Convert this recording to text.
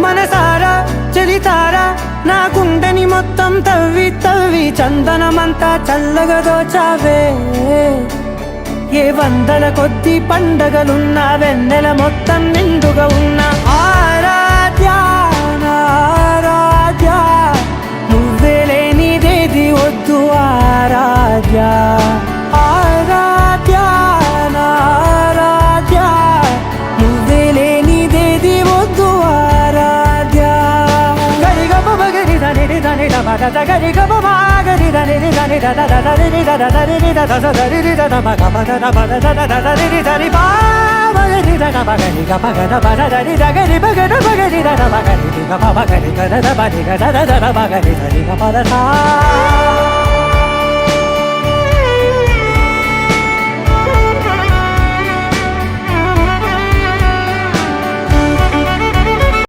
మనసారా చలితారా నా గుండెని మొత్తం తవ్వి తవ్వి చందనమంతా చల్లగా దోచావే ఏ వందల కొద్ది పండగలున్నా వెన్నెల మొత్తం నిండుగా ఉన్న ఆరాధ్యా నా ఆరాధ్యా నువ్వే లేనిదేది వద్దు ఆరాధ్యా ఆరాధ్యా నా ఆరాధ్యా నువ్వే లేనిదేది వద్దు ఆరాధ్యా గరిగమ మగరి దని దని దమద గరిగమ మగరి దని దని దద దని దద దని దద దని దద మగమద దమద దద దని దని బా మగరి దద మగరి గమగద బద దని దగరి మగద మగరి దద మగరి గమ మగరి దద బది దద దద మగరి దని గమద